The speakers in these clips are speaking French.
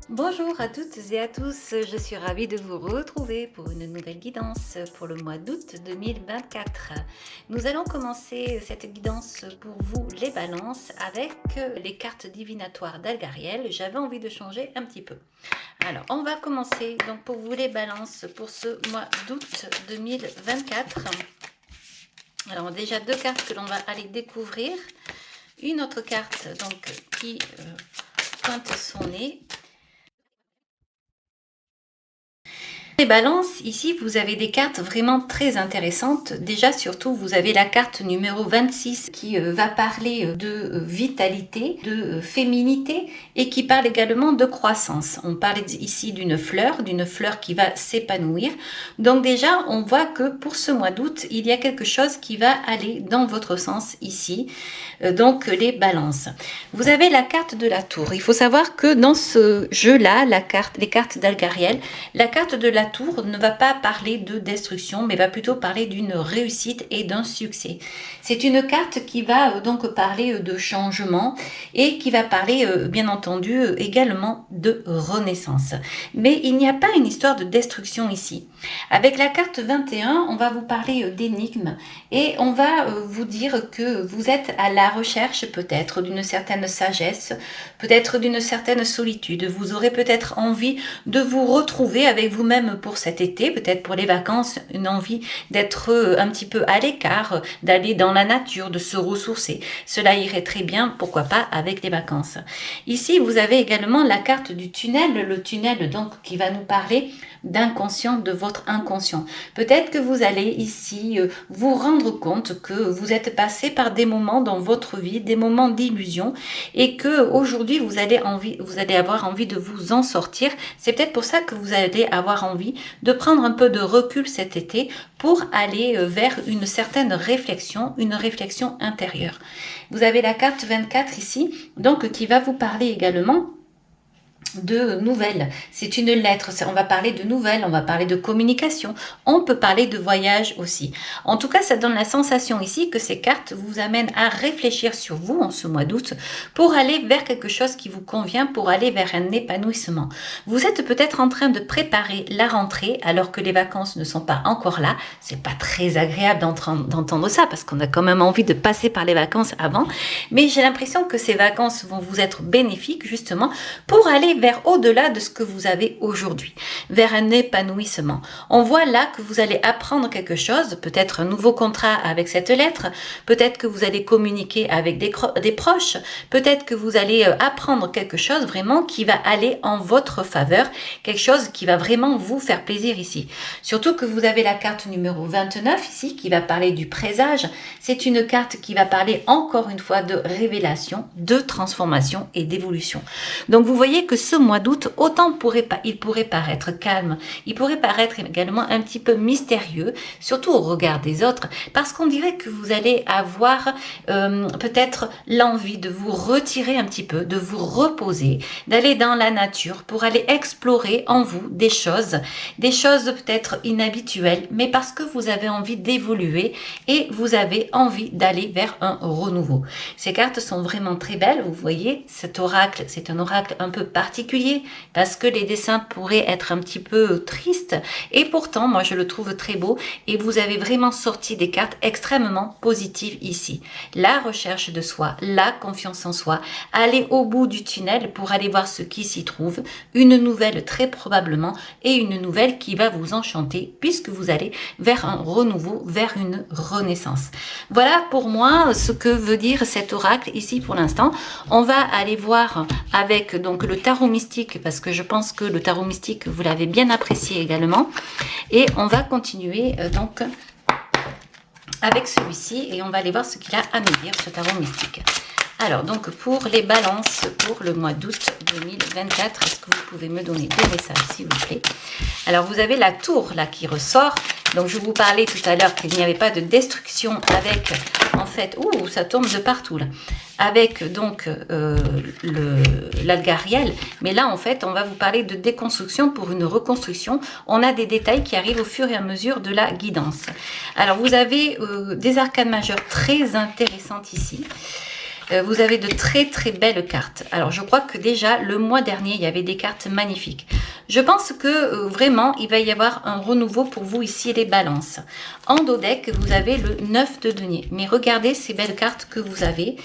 Bonjour à toutes et à tous, je suis ravie de vous retrouver pour une nouvelle guidance pour le mois d'août 2024. Nous allons commencer cette guidance pour vous les balances avec les cartes divinatoires d'Algariel. J'avais envie de changer un petit peu. Alors on va commencer donc pour vous les balances pour ce mois d'août 2024. Alors déjà deux cartes que l'on va aller découvrir. Une autre carte donc qui pointe son nez. Les balances, ici, vous avez des cartes vraiment très intéressantes. Déjà, surtout, vous avez la carte numéro 26 qui va parler de vitalité, de féminité et qui parle également de croissance. On parle ici d'une fleur qui va s'épanouir. Donc déjà, on voit que pour ce mois d'août, il y a quelque chose qui va aller dans votre sens ici. Donc les balances. Vous avez la carte de la tour. Il faut savoir que dans ce jeu-là, les cartes d'Algariel, la carte de la tour ne va pas parler de destruction, mais va plutôt parler d'une réussite et d'un succès. C'est une carte qui va donc parler de changement et qui va parler bien entendu également de renaissance. Mais il n'y a pas une histoire de destruction ici. Avec la carte 21, on va vous parler d'énigmes et on va vous dire que vous êtes à la recherche peut-être d'une certaine sagesse, peut-être d'une certaine solitude. Vous aurez peut-être envie de vous retrouver avec vous-même pour cet été, peut-être pour les vacances, une envie d'être un petit peu à l'écart, d'aller dans la nature, de se ressourcer. Cela irait très bien, pourquoi pas, avec les vacances. Ici, vous avez également la carte du tunnel, le tunnel donc qui va nous parler d'inconscient, de votre inconscient. Peut-être que vous allez ici vous rendre compte que vous êtes passé par des moments dans votre vie, des moments d'illusion et que aujourd'hui vous allez avoir envie de vous en sortir. C'est peut-être pour ça que vous allez avoir envie de prendre un peu de recul cet été pour aller vers une certaine réflexion, une réflexion intérieure. Vous avez la carte 24 ici, donc qui va vous parler également de nouvelles. C'est une lettre, on va parler de nouvelles, on va parler de communication, on peut parler de voyage aussi. En tout cas, ça donne la sensation ici que ces cartes vous amènent à réfléchir sur vous en ce mois d'août pour aller vers quelque chose qui vous convient, pour aller vers un épanouissement. Vous êtes peut-être en train de préparer la rentrée alors que les vacances ne sont pas encore là. C'est pas très agréable d'entendre ça parce qu'on a quand même envie de passer par les vacances avant, mais j'ai l'impression que ces vacances vont vous être bénéfiques justement pour aller vers au-delà de ce que vous avez aujourd'hui, vers un épanouissement. On voit là que vous allez apprendre quelque chose, peut-être un nouveau contrat avec cette lettre, peut-être que vous allez communiquer avec des proches, peut-être que vous allez apprendre quelque chose vraiment qui va aller en votre faveur, quelque chose qui va vraiment vous faire plaisir ici. Surtout que vous avez la carte numéro 29 ici qui va parler du présage. C'est une carte qui va parler encore une fois de révélation, de transformation et d'évolution. Donc vous voyez que ce mois d'août, autant il pourrait paraître calme, il pourrait paraître également un petit peu mystérieux, surtout au regard des autres, parce qu'on dirait que vous allez avoir peut-être l'envie de vous retirer un petit peu, de vous reposer, d'aller dans la nature pour aller explorer en vous des choses peut-être inhabituelles, mais parce que vous avez envie d'évoluer et vous avez envie d'aller vers un renouveau. Ces cartes sont vraiment très belles, vous voyez, cet oracle, c'est un oracle un peu particulier parce que les dessins pourraient être un petit peu tristes et pourtant moi je le trouve très beau et vous avez vraiment sorti des cartes extrêmement positives ici. La recherche de soi, la confiance en soi, aller au bout du tunnel pour aller voir ce qui s'y trouve, une nouvelle très probablement et une nouvelle qui va vous enchanter puisque vous allez vers un renouveau, vers une renaissance. Voilà pour moi ce que veut dire cet oracle ici pour l'instant. On va aller voir avec donc le tarot mystique parce que je pense que le tarot mystique vous l'avez bien apprécié également et on va continuer donc avec celui-ci et on va aller voir ce qu'il a à nous dire ce tarot mystique. Alors donc pour les balances pour le mois d'août 2024, est-ce que vous pouvez me donner des messages s'il vous plaît? Alors vous avez la tour là qui ressort, donc je vous parlais tout à l'heure qu'il n'y avait pas de destruction avec en fait, ça tombe de partout là, avec donc l'Algariel, mais là en fait on va vous parler de déconstruction pour une reconstruction. On a des détails qui arrivent au fur et à mesure de la guidance. Alors vous avez des arcanes majeures très intéressantes ici. Vous avez de très très belles cartes. Alors je crois que déjà le mois dernier, il y avait des cartes magnifiques. Je pense que vraiment, il va y avoir un renouveau pour vous ici, les balances. En dos deck, vous avez le 9 de denier. Mais regardez ces belles cartes que vous avez.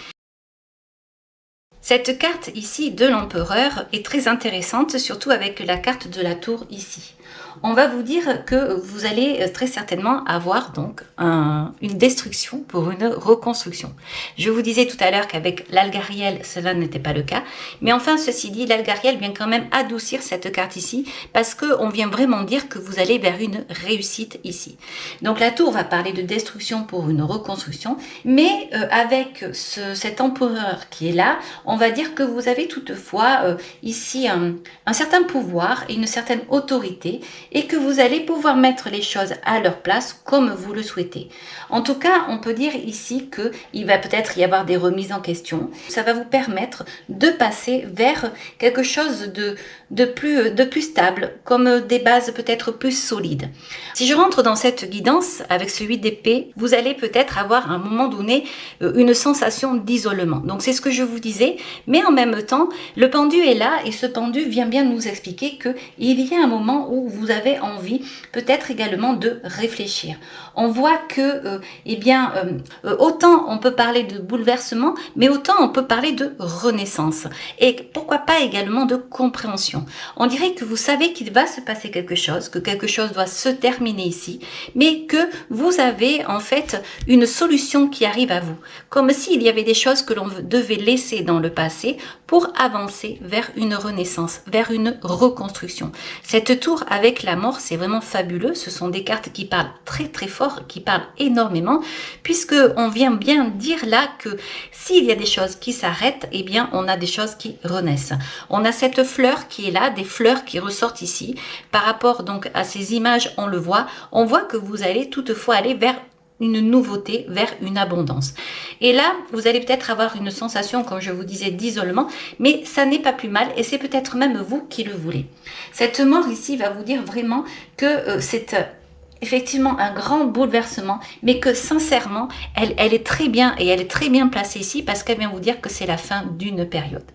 Cette carte ici de l'empereur est très intéressante, surtout avec la carte de la tour ici. On va vous dire que vous allez très certainement avoir donc une destruction pour une reconstruction. Je vous disais tout à l'heure qu'avec l'Algariel, cela n'était pas le cas. Mais enfin, ceci dit, l'Algariel vient quand même adoucir cette carte ici parce qu'on vient vraiment dire que vous allez vers une réussite ici. Donc la tour va parler de destruction pour une reconstruction, mais avec cet empereur qui est là, on va dire que vous avez toutefois ici un certain pouvoir et une certaine autorité et que vous allez pouvoir mettre les choses à leur place comme vous le souhaitez. En tout cas, on peut dire ici qu'il va peut-être y avoir des remises en question. Ça va vous permettre de passer vers quelque chose de plus stable, comme des bases peut-être plus solides. Si je rentre dans cette guidance avec ce 8 d'épée, vous allez peut-être avoir à un moment donné une sensation d'isolement. Donc c'est ce que je vous disais, mais en même temps, le pendu est là et ce pendu vient bien nous expliquer qu'il y a un moment où vous avez envie peut-être également de réfléchir. On voit que, autant on peut parler de bouleversement, mais autant on peut parler de renaissance. Et pourquoi pas également de compréhension. On dirait que vous savez qu'il va se passer quelque chose, que quelque chose doit se terminer ici, mais que vous avez en fait une solution qui arrive à vous. Comme s'il y avait des choses que l'on devait laisser dans le passé pour avancer vers une renaissance, vers une reconstruction. Cette tour avec la mort, c'est vraiment fabuleux. Ce sont des cartes qui parlent très très fort, qui parlent énormément, puisque on vient bien dire là que s'il y a des choses qui s'arrêtent, eh bien on a des choses qui renaissent. On a cette fleur qui est là, des fleurs qui ressortent ici. Par rapport donc à ces images, on le voit. On voit que vous allez toutefois aller vers une nouveauté, vers une abondance. Et là, vous allez peut-être avoir une sensation, comme je vous disais, d'isolement, mais ça n'est pas plus mal et c'est peut-être même vous qui le voulez. Cette mort ici va vous dire vraiment que c'est effectivement un grand bouleversement, mais que sincèrement, elle est très bien et elle est très bien placée ici parce qu'elle vient vous dire que c'est la fin d'une période.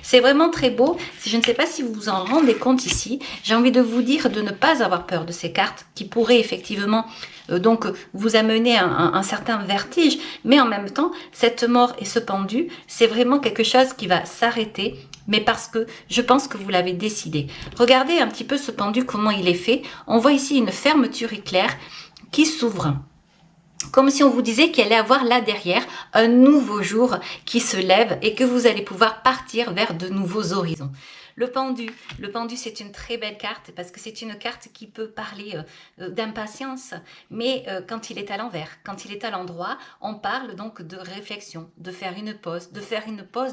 C'est vraiment très beau. Je ne sais pas si vous vous en rendez compte ici. J'ai envie de vous dire de ne pas avoir peur de ces cartes qui pourraient effectivement donc vous amener un certain vertige, mais en même temps, cette mort et ce pendu, c'est vraiment quelque chose qui va s'arrêter, mais parce que je pense que vous l'avez décidé. Regardez un petit peu ce pendu, comment il est fait. On voit ici une fermeture éclair qui s'ouvre. Comme si on vous disait qu'il allait avoir là derrière un nouveau jour qui se lève et que vous allez pouvoir partir vers de nouveaux horizons. Le pendu c'est une très belle carte parce que c'est une carte qui peut parler d'impatience, mais quand il est à l'envers, quand il est à l'endroit, on parle donc de réflexion, de faire une pause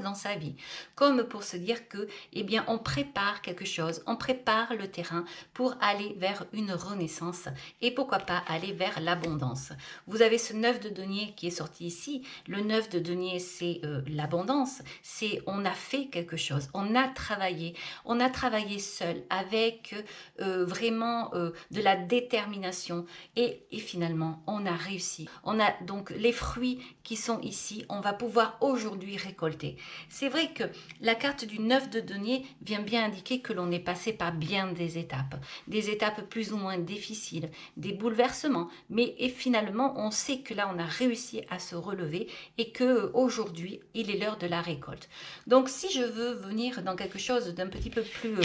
dans sa vie, comme pour se dire que, eh bien, on prépare quelque chose, on prépare le terrain pour aller vers une renaissance et pourquoi pas aller vers l'abondance. Vous avez ce 9 de denier qui est sorti ici. Le 9 de denier, c'est l'abondance, c'est on a fait quelque chose, on a travaillé seul avec vraiment de la détermination et finalement on a réussi. On a donc les fruits qui sont ici, on va pouvoir aujourd'hui récolter. C'est vrai que la carte du 9 de denier vient bien indiquer que l'on est passé par bien des étapes plus ou moins difficiles, des bouleversements, mais et finalement on sait que là on a réussi à se relever et que aujourd'hui il est l'heure de la récolte. Donc si je veux venir dans quelque chose d'un petit peu plus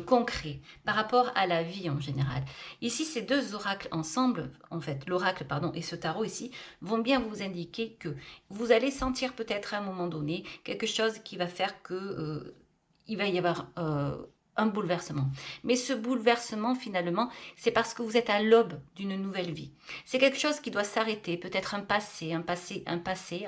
concret par rapport à la vie en général, ici ces deux oracles ensemble, en fait l'oracle pardon et ce tarot ici vont bien vous indiquer que vous allez sentir peut-être à un moment donné quelque chose qui va faire que il va y avoir un bouleversement. Mais ce bouleversement, finalement, c'est parce que vous êtes à l'aube d'une nouvelle vie. C'est quelque chose qui doit s'arrêter, peut-être un passé,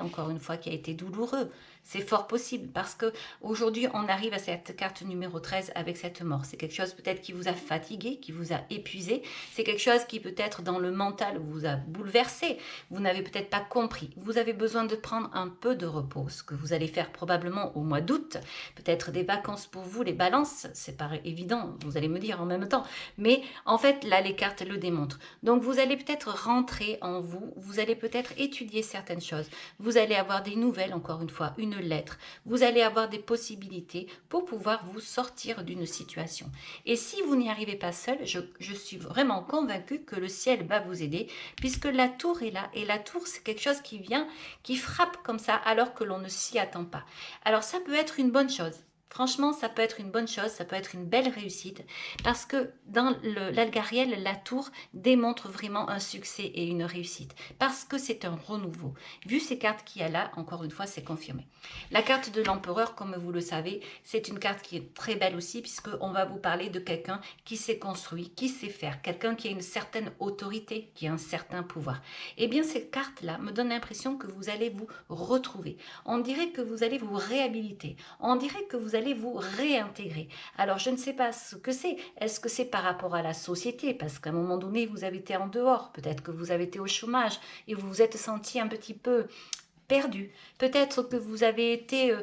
encore une fois, qui a été douloureux. C'est fort possible parce que aujourd'hui on arrive à cette carte numéro 13 avec cette mort. C'est quelque chose peut-être qui vous a fatigué, qui vous a épuisé. C'est quelque chose qui peut-être dans le mental vous a bouleversé. Vous n'avez peut-être pas compris. Vous avez besoin de prendre un peu de repos, ce que vous allez faire probablement au mois d'août. Peut-être des vacances pour vous, les balances. c'est pas évident, vous allez me dire en même temps. Mais en fait, là, les cartes le démontrent. Donc, vous allez peut-être rentrer en vous, vous allez peut-être étudier certaines choses. Vous allez avoir des nouvelles, encore une fois, une lettre. Vous allez avoir des possibilités pour pouvoir vous sortir d'une situation. Et si vous n'y arrivez pas seul, je suis vraiment convaincue que le ciel va vous aider, puisque la tour est là. Et la tour, c'est quelque chose qui vient, qui frappe comme ça, alors que l'on ne s'y attend pas. Alors, ça peut être une bonne chose. Franchement, ça peut être une bonne chose, ça peut être une belle réussite, parce que dans l'algariel, la tour démontre vraiment un succès et une réussite, parce que c'est un renouveau. Vu ces cartes qu'il y a là, encore une fois, c'est confirmé. La carte de l'empereur, comme vous le savez, c'est une carte qui est très belle aussi, puisqu'on va vous parler de quelqu'un qui s'est construit, qui sait faire, quelqu'un qui a une certaine autorité, qui a un certain pouvoir. Eh bien, ces cartes-là me donnent l'impression que vous allez vous retrouver. On dirait que vous allez vous réhabiliter. On dirait que vous allez vous réintégrer. Alors, je ne sais pas ce que c'est. Est-ce que c'est par rapport à la société? Parce qu'à un moment donné, vous avez été en dehors. Peut-être que vous avez été au chômage et vous vous êtes senti un petit peu perdu. Peut-être que vous avez été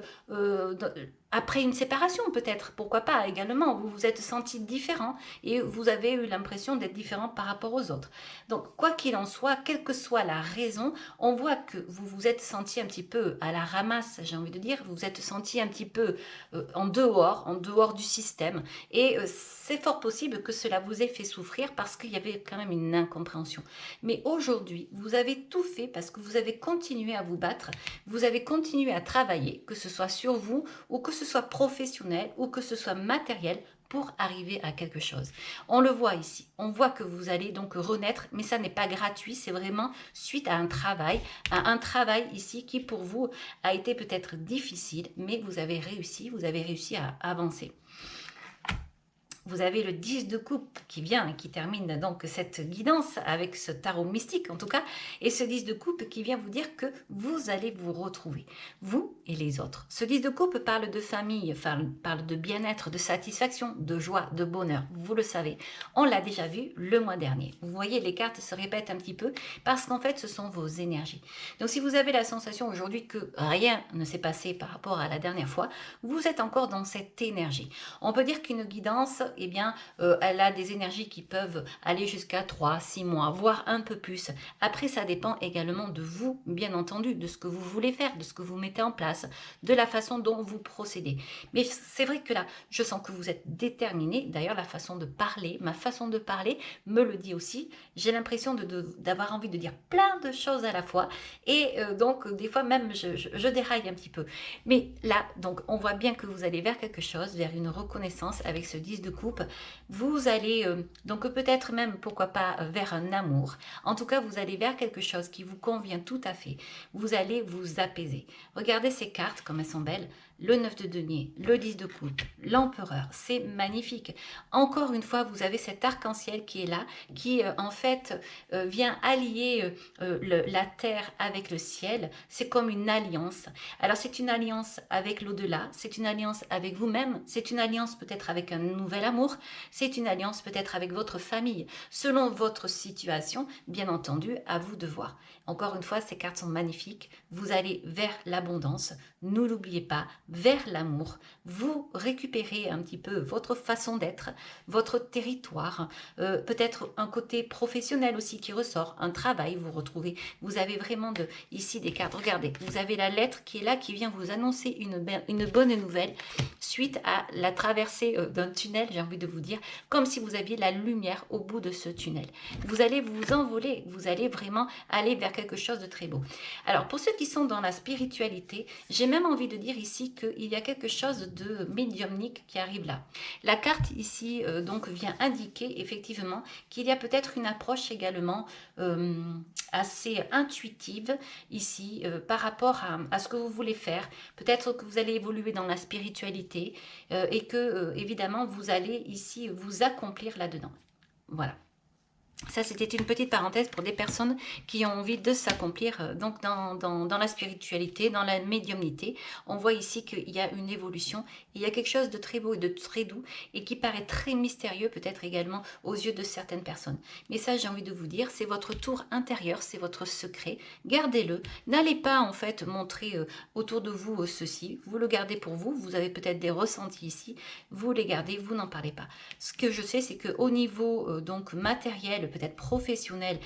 après une séparation, peut-être, pourquoi pas également, vous vous êtes senti différent et vous avez eu l'impression d'être différent par rapport aux autres. Donc, quoi qu'il en soit, quelle que soit la raison, on voit que vous vous êtes senti un petit peu à la ramasse, j'ai envie de dire, vous vous êtes senti un petit peu en dehors du système. Et c'est fort possible que cela vous ait fait souffrir parce qu'il y avait quand même une incompréhension. Mais aujourd'hui, vous avez tout fait parce que vous avez continué à vous battre, vous avez continué à travailler, que ce soit sur vous ou que ce soit professionnel ou que ce soit matériel pour arriver à quelque chose. On le voit ici, on voit que vous allez donc renaître, mais ça n'est pas gratuit, c'est vraiment suite à un travail ici qui pour vous a été peut-être difficile, mais vous avez réussi à avancer. Vous avez le 10 de coupe qui vient et qui termine donc cette guidance avec ce tarot mystique en tout cas. Et ce 10 de coupe qui vient vous dire que vous allez vous retrouver, vous et les autres. Ce 10 de coupe parle de famille, parle de bien-être, de satisfaction, de joie, de bonheur. Vous le savez, on l'a déjà vu le mois dernier. Vous voyez, les cartes se répètent un petit peu parce qu'en fait, ce sont vos énergies. Donc si vous avez la sensation aujourd'hui que rien ne s'est passé par rapport à la dernière fois, vous êtes encore dans cette énergie. On peut dire qu'une guidance, eh bien, elle a des énergies qui peuvent aller jusqu'à 3, 6 mois, voire un peu plus. Après, ça dépend également de vous, bien entendu, de ce que vous voulez faire, de ce que vous mettez en place, de la façon dont vous procédez. Mais c'est vrai que là, je sens que vous êtes déterminé. D'ailleurs, la façon de parler, ma façon de parler me le dit aussi. J'ai l'impression d'avoir envie de dire plein de choses à la fois. Et donc, des fois même, je déraille un petit peu. Mais là, donc, on voit bien que vous allez vers quelque chose, vers une reconnaissance avec ce 10 de coupe. Vous allez, donc peut-être même, pourquoi pas, vers un amour. En tout cas, vous allez vers quelque chose qui vous convient tout à fait. Vous allez vous apaiser. Regardez ces cartes, comme elles sont belles. Le 9 de denier, le 10 de coupe, l'empereur, c'est magnifique. Encore une fois, vous avez cet arc-en-ciel qui est là, qui en fait vient allier la terre avec le ciel. C'est comme une alliance. Alors c'est une alliance avec l'au-delà, c'est une alliance avec vous-même, c'est une alliance peut-être avec un nouvel amour, c'est une alliance peut-être avec votre famille. Selon votre situation, bien entendu, à vous de voir. Encore une fois, ces cartes sont magnifiques. Vous allez vers l'abondance, ne l'oubliez pas, vers l'amour. Vous récupérez un petit peu votre façon d'être, votre territoire, peut-être un côté professionnel aussi qui ressort, un travail, vous retrouvez. Vous avez vraiment ici des cartes. Regardez, vous avez la lettre qui est là, qui vient vous annoncer une bonne nouvelle suite à la traversée d'un tunnel, j'ai envie de vous dire, comme si vous aviez la lumière au bout de ce tunnel. Vous allez vous envoler, vous allez vraiment aller vers quelque chose de très beau. Alors, pour ceux qui sont dans la spiritualité, j'ai même envie de dire ici qu'il y a quelque chose de médiumnique qui arrive là. La carte ici, donc, vient indiquer effectivement qu'il y a peut-être une approche également assez intuitive ici par rapport à ce que vous voulez faire. Peut-être que vous allez évoluer dans la spiritualité et que, évidemment, vous allez ici vous accomplir là-dedans. Voilà. Ça, c'était une petite parenthèse pour des personnes qui ont envie de s'accomplir donc dans la spiritualité, dans la médiumnité. On voit ici qu'il y a une évolution, il y a quelque chose de très beau et de très doux et qui paraît très mystérieux peut-être également aux yeux de certaines personnes. Mais ça, j'ai envie de vous dire, c'est votre tour intérieur, c'est votre secret. Gardez-le. N'allez pas en fait montrer autour de vous ceci. Vous le gardez pour vous. Vous avez peut-être des ressentis ici. Vous les gardez, vous n'en parlez pas. Ce que je sais, c'est qu'au niveau donc matériel, peut-être professionnel,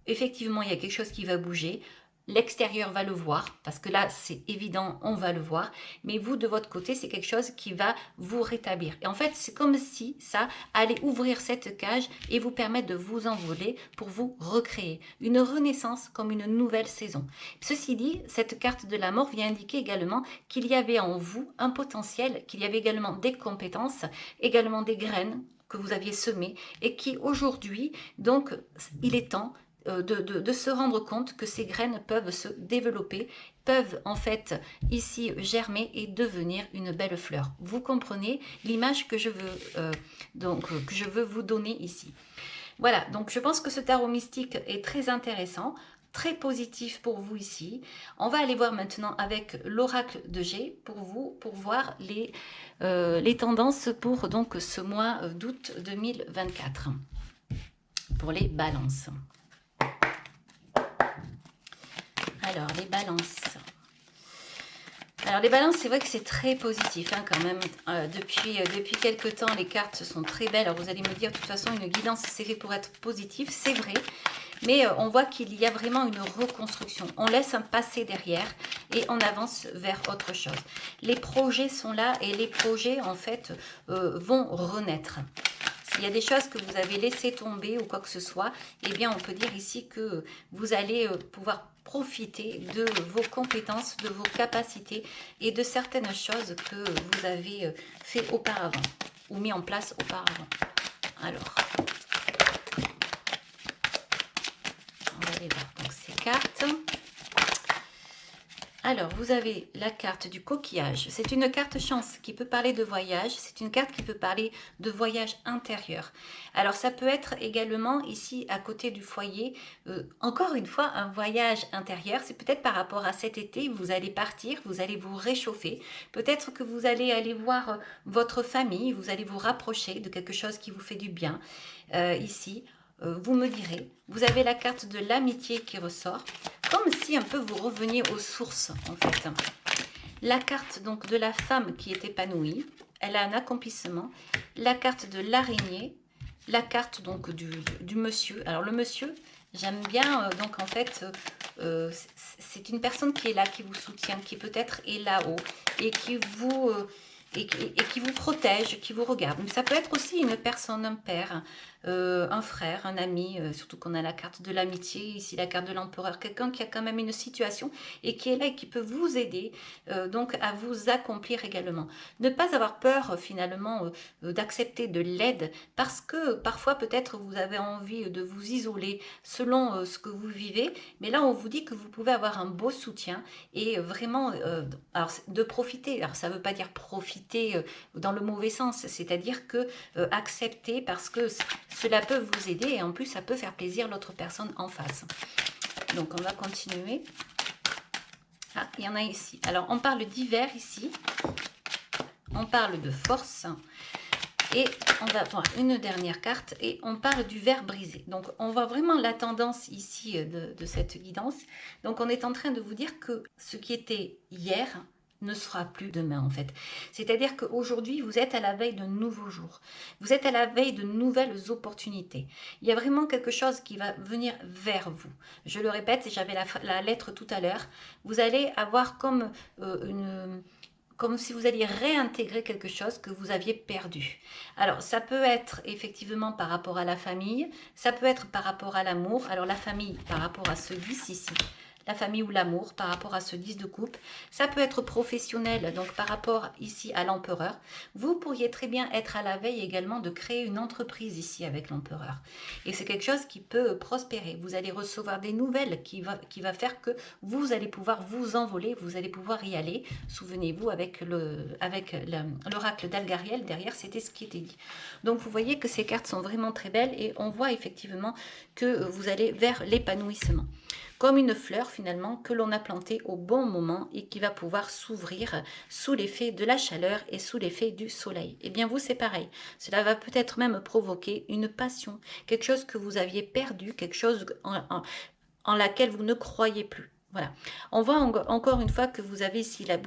effectivement, il y a quelque chose qui va bouger. L'extérieur va le voir, parce que là, c'est évident, on va le voir. Mais vous, de votre côté, c'est quelque chose qui va vous rétablir. Et en fait, c'est comme si ça allait ouvrir cette cage et vous permettre de vous envoler pour vous recréer. Une renaissance comme une nouvelle saison. Ceci dit, cette carte de la mort vient indiquer également qu'il y avait en vous un potentiel, qu'il y avait également des compétences, également des graines que vous aviez semées et qui aujourd'hui, donc, il est temps de se rendre compte que ces graines peuvent se développer, peuvent en fait ici germer et devenir une belle fleur. Vous comprenez l'image que je veux que je veux vous donner ici. Voilà, donc je pense que ce tarot mystique est très intéressant, très positif pour vous ici. On va aller voir maintenant avec l'oracle de G pour vous, pour voir les tendances pour donc ce mois d'août 2024 pour les balances. Alors, les balances. Alors, les balances, c'est vrai que c'est très positif hein, quand même. Depuis quelques temps, les cartes sont très belles. Alors, vous allez me dire, de toute façon, une guidance, c'est fait pour être positif. C'est vrai. Mais on voit qu'il y a vraiment une reconstruction. On laisse un passé derrière et on avance vers autre chose. Les projets sont là et les projets, en fait, vont renaître. S'il y a des choses que vous avez laissées tomber ou quoi que ce soit, eh bien, on peut dire ici que vous allez pouvoir profiter de vos compétences, de vos capacités et de certaines choses que vous avez fait auparavant ou mis en place auparavant. Alors, on va aller voir donc ces cartes. Alors, vous avez la carte du coquillage. C'est une carte chance qui peut parler de voyage. C'est une carte qui peut parler de voyage intérieur. Alors, ça peut être également ici, à côté du foyer, encore une fois, un voyage intérieur. C'est peut-être par rapport à cet été, vous allez partir, vous allez vous réchauffer. Peut-être que vous allez aller voir votre famille, vous allez vous rapprocher de quelque chose qui vous fait du bien ici. Vous me direz, vous avez la carte de l'amitié qui ressort, comme si un peu vous reveniez aux sources en fait. La carte donc de la femme qui est épanouie, elle a un accomplissement. La carte de l'araignée, la carte donc du monsieur. Alors le monsieur, j'aime bien donc en fait, c'est une personne qui est là, qui vous soutient, qui peut-être est là-haut et qui vous... et qui vous protège, qui vous regarde. Mais ça peut être aussi une personne, un père, un frère, un ami, surtout qu'on a la carte de l'amitié, ici la carte de l'empereur, quelqu'un qui a quand même une situation et qui est là et qui peut vous aider donc à vous accomplir également. Ne pas avoir peur finalement d'accepter de l'aide parce que parfois peut-être vous avez envie de vous isoler selon ce que vous vivez, mais là on vous dit que vous pouvez avoir un beau soutien et vraiment alors, de profiter. Alors ça ne veut pas dire profiter dans le mauvais sens, c'est-à-dire que accepter parce que cela peut vous aider et en plus ça peut faire plaisir l'autre personne en face. Donc on va continuer. Ah, il y en a ici. Alors on parle d'hiver ici, on parle de force et on va voir une dernière carte et on parle du verre brisé. Donc on voit vraiment la tendance ici de cette guidance. Donc on est en train de vous dire que ce qui était hier ne sera plus demain en fait. C'est-à-dire qu'aujourd'hui, vous êtes à la veille d'un nouveau jour. Vous êtes à la veille de nouvelles opportunités. Il y a vraiment quelque chose qui va venir vers vous. Je le répète, j'avais la lettre tout à l'heure. Vous allez avoir comme comme si vous alliez réintégrer quelque chose que vous aviez perdu. Alors, ça peut être effectivement par rapport à la famille, ça peut être par rapport à l'amour. Alors, la famille par rapport à ce vice ici. la famille ou l'amour par rapport à ce 10 de coupe. Ça peut être professionnel, donc par rapport ici à l'empereur. Vous pourriez très bien être à la veille également de créer une entreprise ici avec l'empereur. Et c'est quelque chose qui peut prospérer. Vous allez recevoir des nouvelles qui va faire que vous allez pouvoir vous envoler, vous allez pouvoir y aller. Souvenez-vous, avec l'oracle d'Algariel, derrière, c'était ce qui était dit. Donc vous voyez que ces cartes sont vraiment très belles et on voit effectivement que vous allez vers l'épanouissement. Comme une fleur finalement que l'on a plantée au bon moment et qui va pouvoir s'ouvrir sous l'effet de la chaleur et sous l'effet du soleil. Et bien vous c'est pareil, cela va peut-être même provoquer une passion, quelque chose que vous aviez perdu, quelque chose en laquelle vous ne croyez plus. Voilà, on voit encore une fois que vous avez ici la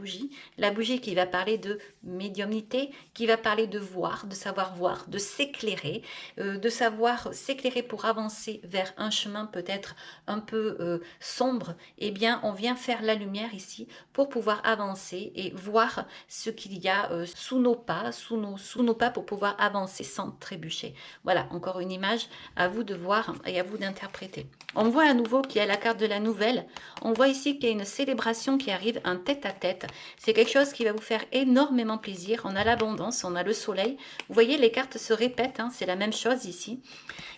bougie qui va parler de médiumnité, qui va parler de voir, de savoir voir, de s'éclairer, de savoir s'éclairer pour avancer vers un chemin peut-être un peu sombre. Eh bien, on vient faire la lumière ici pour pouvoir avancer et voir ce qu'il y a sous nos pas, sous nos pas pour pouvoir avancer sans trébucher. Voilà, encore une image à vous de voir et à vous d'interpréter. On voit à nouveau qu'il y a la carte de la nouvelle. On voit ici qu'il y a une célébration qui arrive, un tête-à-tête. C'est quelque chose qui va vous faire énormément plaisir. On a l'abondance, on a le soleil. Vous voyez, les cartes se répètent, hein, c'est la même chose ici.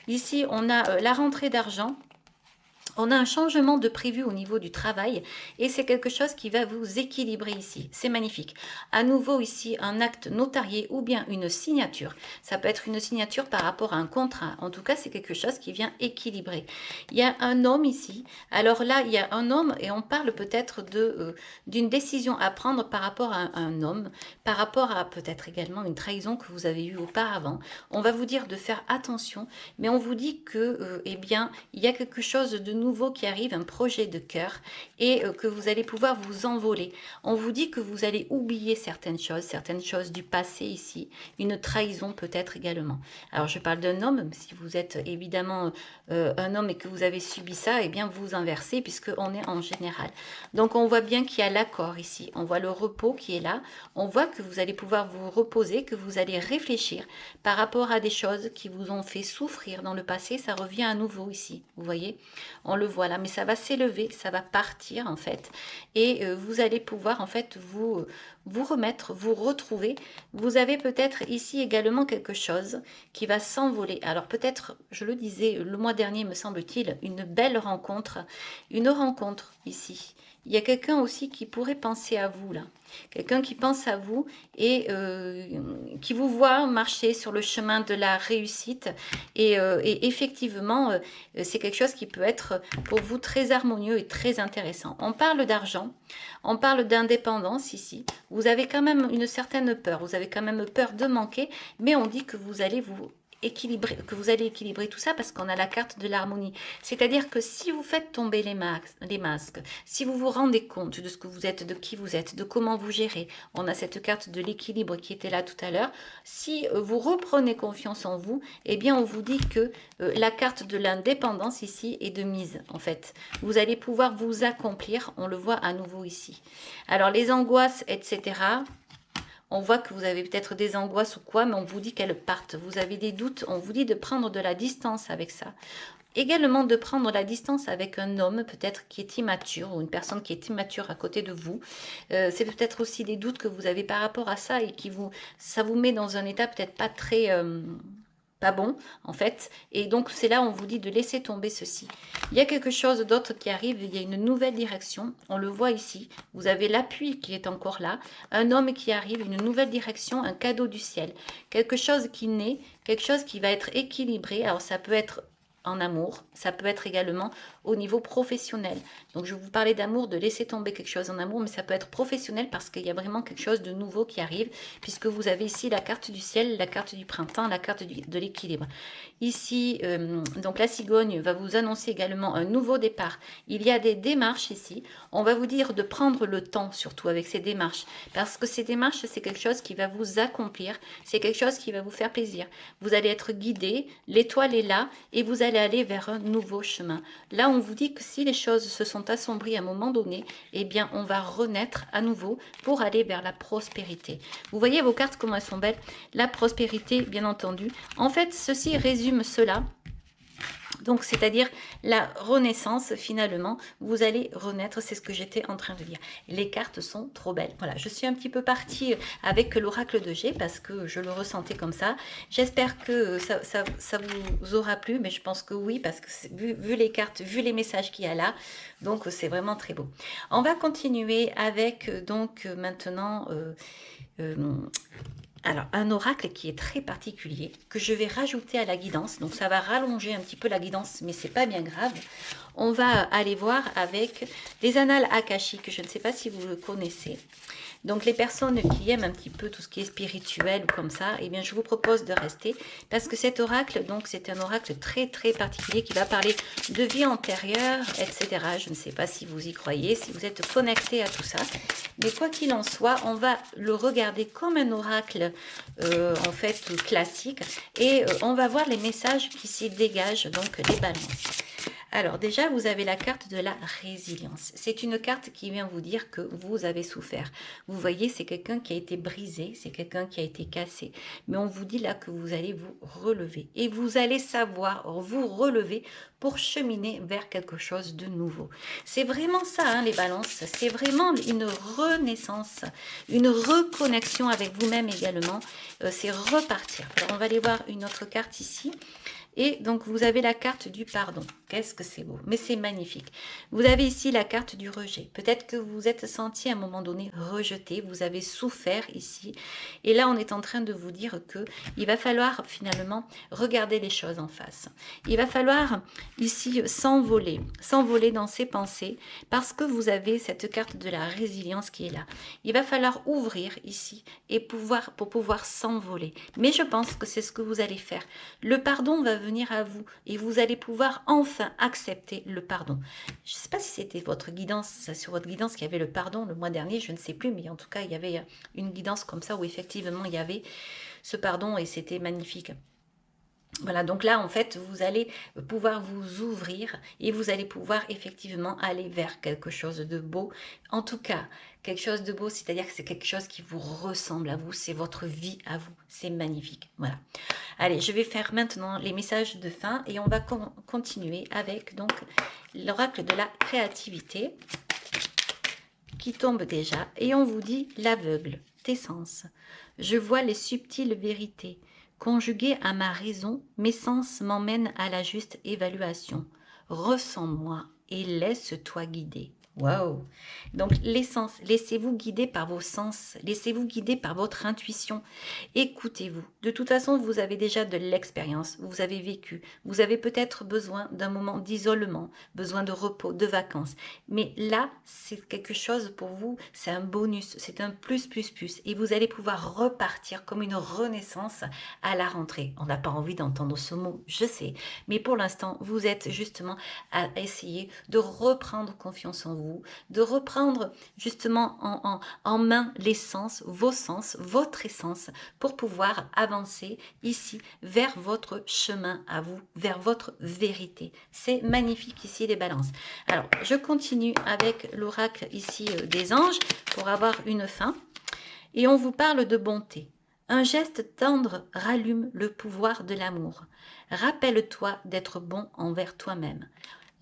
Ici, on a la rentrée d'argent. On a un changement de prévu au niveau du travail et c'est quelque chose qui va vous équilibrer ici. C'est magnifique. À nouveau ici, un acte notarié ou bien une signature. Ça peut être une signature par rapport à un contrat. En tout cas, c'est quelque chose qui vient équilibrer. Il y a un homme ici. Alors là, il y a un homme et on parle peut-être d'une décision à prendre par rapport à un homme, par rapport à peut-être également une trahison que vous avez eue auparavant. On va vous dire de faire attention, mais on vous dit que, eh bien, il y a quelque chose de nouveau qui arrive, un projet de cœur et que vous allez pouvoir vous envoler. On vous dit que vous allez oublier certaines choses du passé ici, une trahison peut-être également. Alors je parle d'un homme, si vous êtes évidemment un homme et que vous avez subi ça, eh bien vous inversez puisque on est en général. Donc on voit bien qu'il y a l'accord ici, on voit le repos qui est là, on voit que vous allez pouvoir vous reposer, que vous allez réfléchir par rapport à des choses qui vous ont fait souffrir dans le passé, ça revient à nouveau ici, vous voyez. On le voit là, mais ça va s'élever, ça va partir en fait, et vous allez pouvoir en fait vous remettre, vous retrouver. Vous avez peut-être ici également quelque chose qui va s'envoler. Alors peut-être, je le disais le mois dernier me semble-t-il, une belle rencontre, une rencontre ici. Il y a quelqu'un aussi qui pourrait penser à vous là. Quelqu'un qui pense à vous et qui vous voit marcher sur le chemin de la réussite. Et effectivement, c'est quelque chose qui peut être pour vous très harmonieux et très intéressant. On parle d'argent, on parle d'indépendance ici. Vous avez quand même une certaine peur, vous avez quand même peur de manquer, mais on dit que vous allez équilibrer tout ça parce qu'on a la carte de l'harmonie. C'est-à-dire que si vous faites tomber les masques, si vous vous rendez compte de ce que vous êtes, de qui vous êtes, de comment vous gérez, on a cette carte de l'équilibre qui était là tout à l'heure, si vous reprenez confiance en vous, eh bien on vous dit que la carte de l'indépendance ici est de mise en fait. Vous allez pouvoir vous accomplir, on le voit à nouveau ici. Alors les angoisses, etc., on voit que vous avez peut-être des angoisses ou quoi, mais on vous dit qu'elles partent. Vous avez des doutes, on vous dit de prendre de la distance avec ça. Également de prendre la distance avec un homme peut-être qui est immature ou une personne qui est immature à côté de vous. C'est peut-être aussi des doutes que vous avez par rapport à ça et ça vous met dans un état peut-être pas très... pas bon en fait, et donc c'est là où on vous dit de laisser tomber ceci. Il y a quelque chose d'autre qui arrive, il y a une nouvelle direction, on le voit ici, vous avez l'appui qui est encore là, un homme qui arrive, une nouvelle direction, un cadeau du ciel, quelque chose qui naît, quelque chose qui va être équilibré. Alors ça peut être en amour, ça peut être également au niveau professionnel. Donc je vous parlais d'amour, de laisser tomber quelque chose en amour, mais ça peut être professionnel parce qu'il y a vraiment quelque chose de nouveau qui arrive, puisque vous avez ici la carte du ciel, la carte du printemps, la carte de l'équilibre. Ici, donc la cigogne va vous annoncer également un nouveau départ. Il y a des démarches ici. On va vous dire de prendre le temps, surtout avec ces démarches, parce que ces démarches, c'est quelque chose qui va vous accomplir, c'est quelque chose qui va vous faire plaisir. Vous allez être guidé, l'étoile est là, et vous allez aller vers un nouveau chemin. Là, on vous dit que si les choses se sont assombries à un moment donné, eh bien, on va renaître à nouveau pour aller vers la prospérité. Vous voyez vos cartes, comment elles sont belles. La prospérité, bien entendu. En fait, ceci résume cela. Donc, c'est-à-dire la renaissance, finalement, vous allez renaître, c'est ce que j'étais en train de dire. Les cartes sont trop belles. Voilà, je suis un petit peu partie avec l'oracle de G parce que je le ressentais comme ça. J'espère que ça vous aura plu, mais je pense que oui, parce que vu les cartes, vu les messages qu'il y a là, donc c'est vraiment très beau. On va continuer avec, donc, maintenant... alors, un oracle qui est très particulier, que je vais rajouter à la guidance. Donc, ça va rallonger un petit peu la guidance, mais c'est pas bien grave. On va aller voir avec les annales akashiques. Je ne sais pas si vous le connaissez. Donc, les personnes qui aiment un petit peu tout ce qui est spirituel ou comme ça, eh bien, je vous propose de rester. Parce que cet oracle, donc, c'est un oracle très, très particulier qui va parler de vie antérieure, etc. Je ne sais pas si vous y croyez, si vous êtes connecté à tout ça. Mais quoi qu'il en soit, on va le regarder comme un oracle, en fait, classique. Et on va voir les messages qui s'y dégagent, donc les balances. Alors déjà, vous avez la carte de la résilience. C'est une carte qui vient vous dire que vous avez souffert. Vous voyez, c'est quelqu'un qui a été brisé, c'est quelqu'un qui a été cassé. Mais on vous dit là que vous allez vous relever. Et vous allez savoir vous relever pour cheminer vers quelque chose de nouveau. C'est vraiment ça, hein, les balances. C'est vraiment une renaissance, une reconnexion avec vous-même également. C'est repartir. Alors, on va aller voir une autre carte ici. Et donc, vous avez la carte du pardon. Qu'est-ce que c'est beau, mais c'est magnifique. Vous avez ici la carte du rejet. Peut-être que vous vous êtes senti à un moment donné rejeté, vous avez souffert ici. Et là, on est en train de vous dire que il va falloir finalement regarder les choses en face. Il va falloir ici s'envoler dans ses pensées, parce que vous avez cette carte de la résilience qui est là. Il va falloir ouvrir ici et pour pouvoir s'envoler. Mais je pense que c'est ce que vous allez faire. Le pardon va venir à vous et vous allez pouvoir enfin accepter le pardon. Je ne sais pas si c'était votre guidance, sur votre guidance qu'il y avait le pardon le mois dernier, je ne sais plus, mais en tout cas il y avait une guidance comme ça où effectivement il y avait ce pardon et c'était magnifique. Voilà, donc là, en fait, vous allez pouvoir vous ouvrir et vous allez pouvoir effectivement aller vers quelque chose de beau. En tout cas, quelque chose de beau, c'est-à-dire que c'est quelque chose qui vous ressemble à vous, c'est votre vie à vous. C'est magnifique, voilà. Allez, je vais faire maintenant les messages de fin et on va continuer avec donc l'oracle de la créativité qui tombe déjà. Et on vous dit l'aveugle, tes sens. Je vois les subtiles vérités. Conjuguées à ma raison, mes sens m'emmènent à la juste évaluation. Ressens-moi et laisse-toi guider. Waouh! Donc les sens, laissez-vous guider par vos sens, laissez-vous guider par votre intuition. Écoutez-vous. De toute façon, vous avez déjà de l'expérience, vous avez vécu, vous avez peut-être besoin d'un moment d'isolement, besoin de repos, de vacances. Mais là, c'est quelque chose pour vous, c'est un bonus, c'est un plus. Et vous allez pouvoir repartir comme une renaissance à la rentrée. On n'a pas envie d'entendre ce mot, je sais. Mais pour l'instant, vous êtes justement à essayer de reprendre confiance en vous, de reprendre justement en main l'essence, vos sens, votre essence, pour pouvoir avancer ici vers votre chemin à vous, vers votre vérité. C'est magnifique ici les balances. Alors, je continue avec l'oracle ici des anges pour avoir une fin. Et on vous parle de bonté. Un geste tendre rallume le pouvoir de l'amour. Rappelle-toi d'être bon envers toi-même.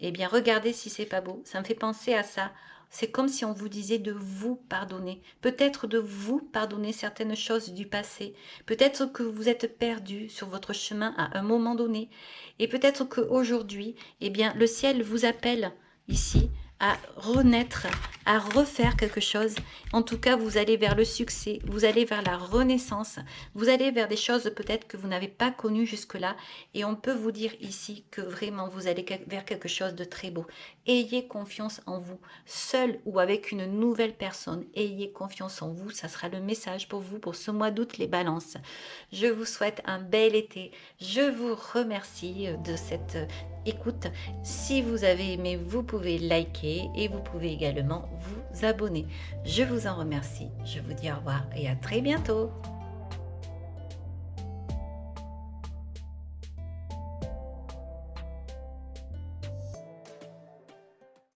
Eh bien, regardez si c'est pas beau. Ça me fait penser à ça. C'est comme si on vous disait de vous pardonner. Peut-être de vous pardonner certaines choses du passé. Peut-être que vous êtes perdu sur votre chemin à un moment donné. Et peut-être qu'aujourd'hui, eh bien, le ciel vous appelle ici à renaître, à refaire quelque chose. En tout cas, vous allez vers le succès, vous allez vers la renaissance, vous allez vers des choses peut-être que vous n'avez pas connues jusque-là. Et on peut vous dire ici que vraiment vous allez vers quelque chose de très beau. Ayez confiance en vous, seul ou avec une nouvelle personne. Ayez confiance en vous, ça sera le message pour vous pour ce mois d'août, les balances. Je vous souhaite un bel été. Je vous remercie de cette écoute. Si vous avez aimé, vous pouvez liker et vous pouvez également vous abonner. Je vous en remercie. Je vous dis au revoir et à très bientôt.